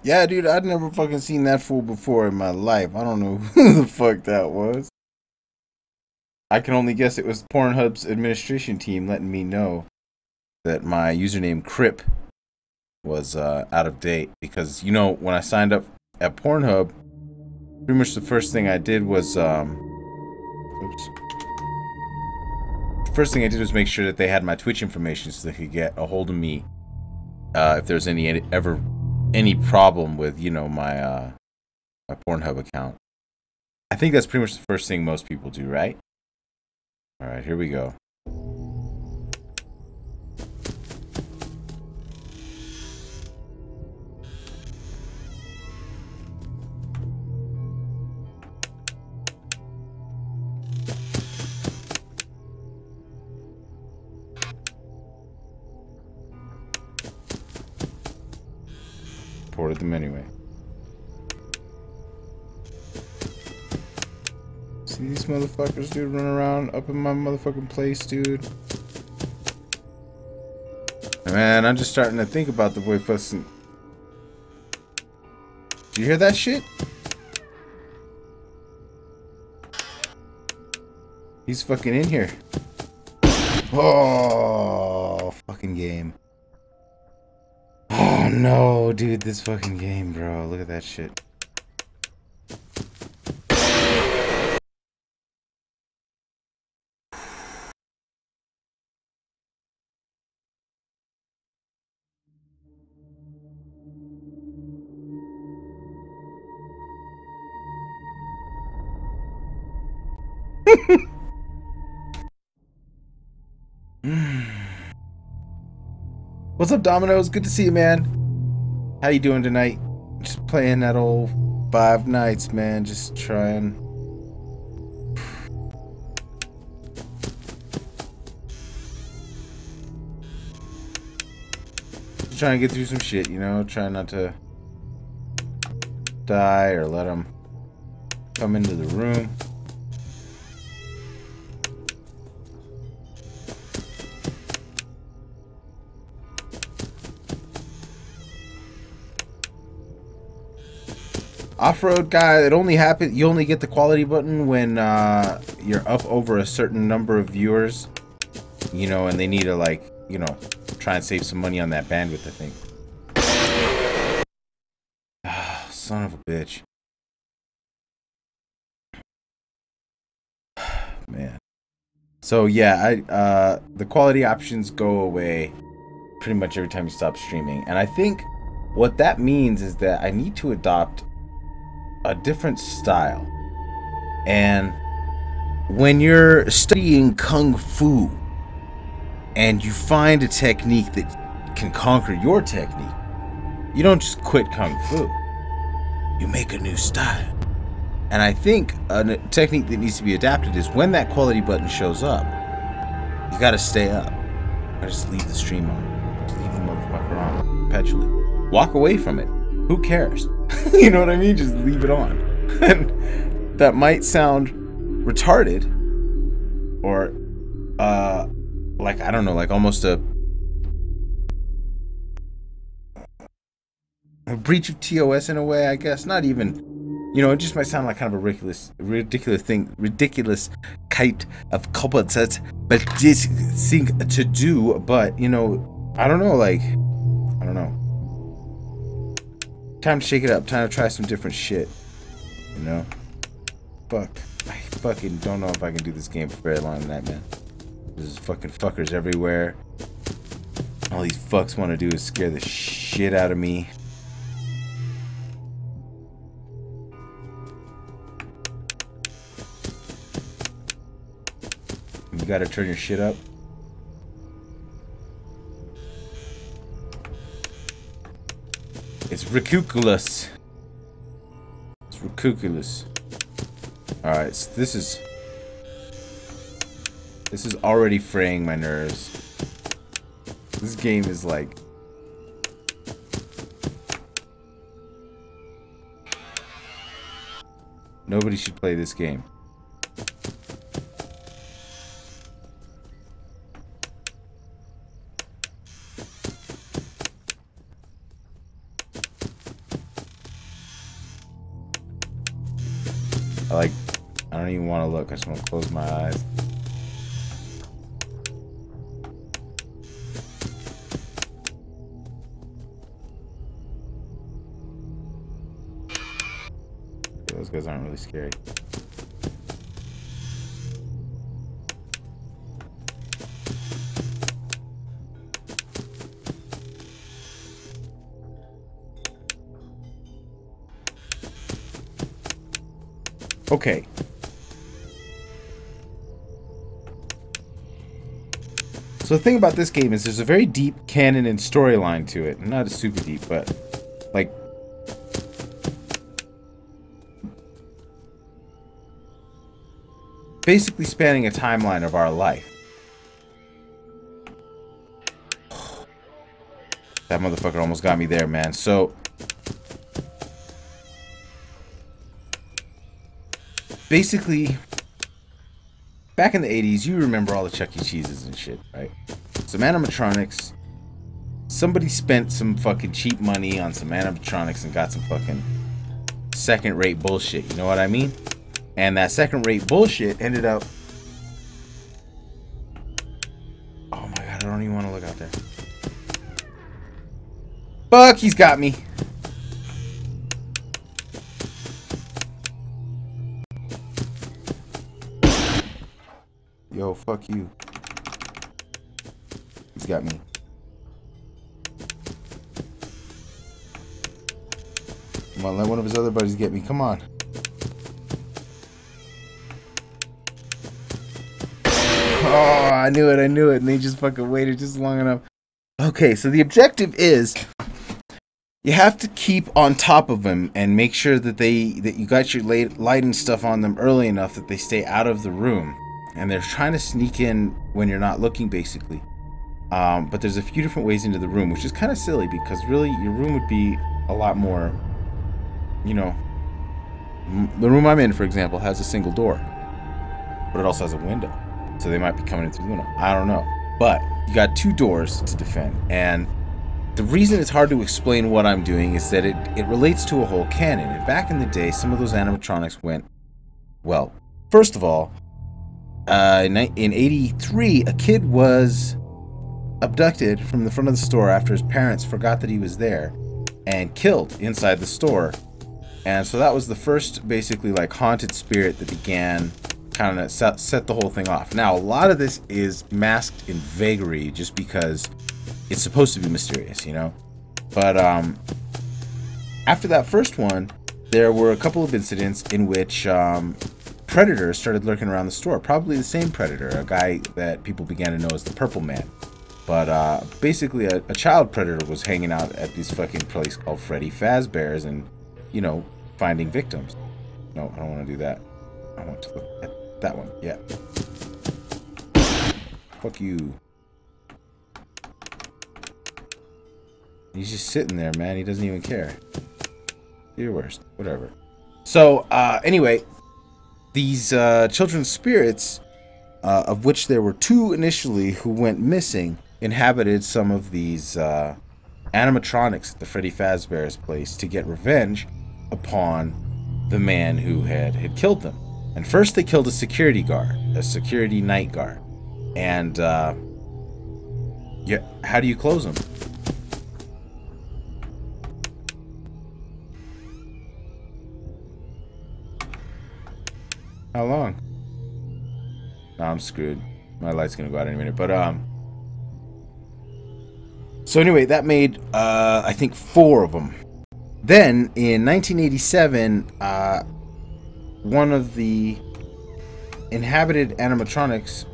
Yeah, dude, I'd never fucking seen that fool before in my life. I don't know who the fuck that was. I can only guess it was Pornhub's administration team letting me know that my username Crip was out of date because when I signed up at Pornhub, pretty much the first thing I did was oops. First thing I did was make sure that they had my Twitch information so they could get a hold of me if there's any problem with my Pornhub account. I think that's pretty much the first thing most people do, right? All right, here we go. Reported them anyway. See these motherfuckers, dude, run around up in my motherfucking place, dude. Man, I'm just starting to think about the boy fussing. Did you hear that shit? He's fucking in here. Oh, fucking game. Oh no, dude, this fucking game, bro. Look at that shit. What's up, Domino's? Good to see you, man. How you doing tonight? Just playing that old Five Nights, man. Just trying. Just trying to get through some shit, Trying not to die or let them come into the room. Off-road guy, it only happens. You only get the quality button when you're up over a certain number of viewers, and they need to try and save some money on that bandwidth, I think. Oh, son of a bitch. Man. So yeah, the quality options go away pretty much every time you stop streaming, and I think what that means is that I need to adopt a different style. And when you're studying kung fu and you find a technique that can conquer your technique, you don't just quit kung fu. You make a new style. And I think a technique that needs to be adapted is when that quality button shows up, you gotta stay up. I just leave the stream on. Just leave the motherfucker on perpetually. Walk away from it. Who cares? You know what I mean? Just leave it on. And that might sound retarded or I don't know, like almost a breach of TOS in a way, I guess. Not even, it just might sound like kind of a ridiculous kind of competence, but this thing to do, but I don't know, I don't know. Time to shake it up. Time to try some different shit. Fuck. I fucking don't know if I can do this game for very long than that, man. There's fucking fuckers everywhere. All these fucks want to do is scare the shit out of me. You gotta turn your shit up. It's ridiculous. It's ridiculous. Alright, so this is already fraying my nerves. This game is like... Nobody should play this game. Like, I don't even want to look. I just want to close my eyes. Those guys aren't really scary. Okay. So the thing about this game is there's a very deep canon and storyline to it. Not super deep, but like basically spanning a timeline of our life. That motherfucker almost got me there, man. So basically, back in the 80s, you remember all the Chuck E. Cheeses and shit, right? Some animatronics. Somebody spent some fucking cheap money on some animatronics and got some fucking second-rate bullshit, you know what I mean? And that second-rate bullshit ended up... Oh my god, I don't even want to look out there. Fuck, he's got me. Yo, fuck you. He's got me. Come on, let one of his other buddies get me. Come on. Oh, I knew it, and they just fucking waited just long enough. Okay, so the objective is you have to keep on top of them and make sure that you got your lighting stuff on them early enough that they stay out of the room. And they're trying to sneak in when you're not looking, basically. But there's a few different ways into the room, which is kind of silly because really your room would be a lot more, you know. The room I'm in, for example, has a single door, but it also has a window. So they might be coming in through the window. I don't know. But you got two doors to defend. And the reason it's hard to explain what I'm doing is that it relates to a whole canon. And back in the day, some of those animatronics went, well, first of all, in 83, a kid was abducted from the front of the store after his parents forgot that he was there and killed inside the store. And so that was the first, basically, like, haunted spirit that began kind of set the whole thing off. Now, a lot of this is masked in vagary just because it's supposed to be mysterious, you know? But after that first one, there were a couple of incidents in which predators started lurking around the store. Probably the same predator, a guy that people began to know as the Purple Man. But basically a child predator was hanging out at this fucking place called Freddy Fazbear's and, you know, finding victims. No, I don't want to do that. I want to look at that one. Yeah. Fuck you. He's just sitting there, man. He doesn't even care. You're worst. Whatever. So, anyway, these children's spirits, of which there were two initially who went missing, inhabited some of these animatronics at the Freddy Fazbear's place to get revenge upon the man who had killed them. And first they killed a security guard, a security night guard. And yeah, how do you close them? How long? No, I'm screwed. My light's gonna go out any minute. But so anyway, that made I think 4 of them. Then in 1987, one of the inhabited animatronics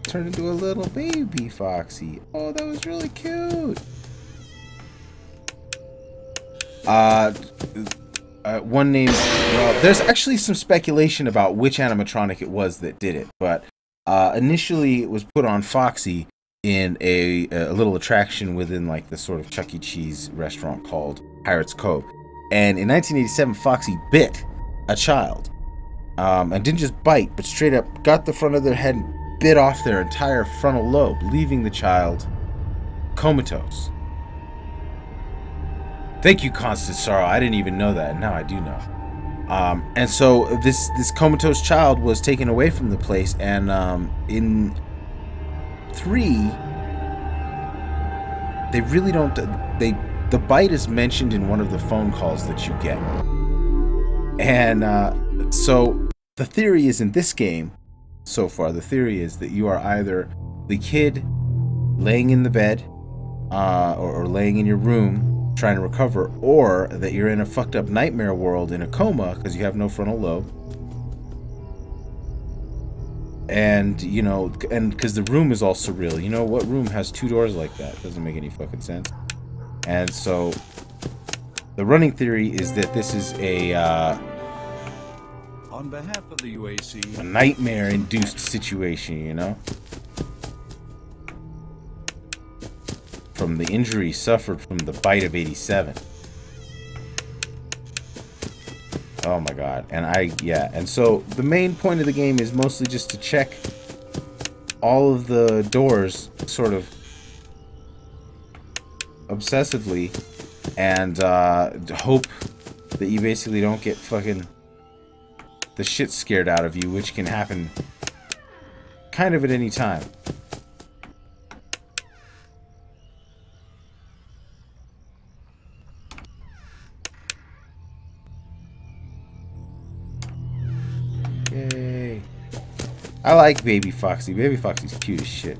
turned into a little baby Foxy. Oh, that was really cute. One named, well, there's actually some speculation about which animatronic it was that did it, but initially it was put on Foxy in a little attraction within like the sort of Chuck E. Cheese restaurant called Pirates Cove. And in 1987, Foxy bit a child. And didn't just bite, but straight up got the front of their head and bit off their entire frontal lobe, leaving the child comatose. Thank you, Constant Sorrow. I didn't even know that, and now I do know. And so this comatose child was taken away from the place, and in 3, they really don't. The bite is mentioned in one of the phone calls that you get, and so the theory is in this game. So far, the theory is that you are either the kid laying in the bed, or laying in your room trying to recover, or that you're in a fucked up nightmare world in a coma because you have no frontal lobe. And, you know, and because the room is all surreal. You know, what room has 2 doors like that? Doesn't make any fucking sense. And so, the running theory is that this is on behalf of the UAC, a nightmare-induced situation, you know? From the injury suffered from the bite of 87. Oh my god. And and so the main point of the game is mostly just to check all of the doors sort of obsessively, and hope that you basically don't get fucking the shit scared out of you, which can happen kind of at any time. Yay. I like Baby Foxy. Baby Foxy's cute as shit.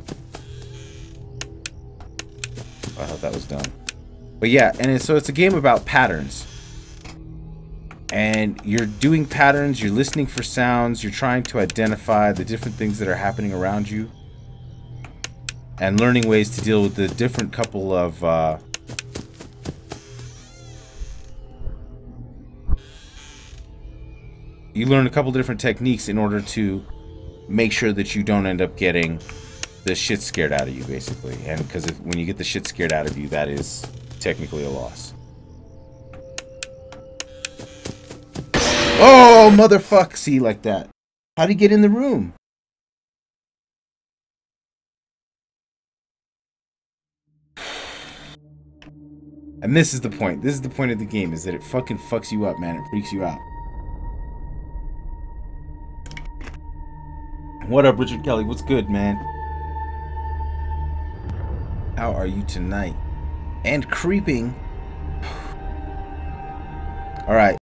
I thought that was dumb. But yeah, and so it's a game about patterns. And you're doing patterns, you're listening for sounds, you're trying to identify the different things that are happening around you, and learning ways to deal with the different couple of you learn a couple different techniques in order to make sure that you don't end up getting the shit scared out of you, basically. And because when you get the shit scared out of you, that is technically a loss. Oh, motherfuck! See, like that. How'd he get in the room? And this is the point. This is the point of the game, is that it fucking fucks you up, man. It freaks you out. What up, Richard Kelly? What's good, man? How are you tonight? And creeping. All right.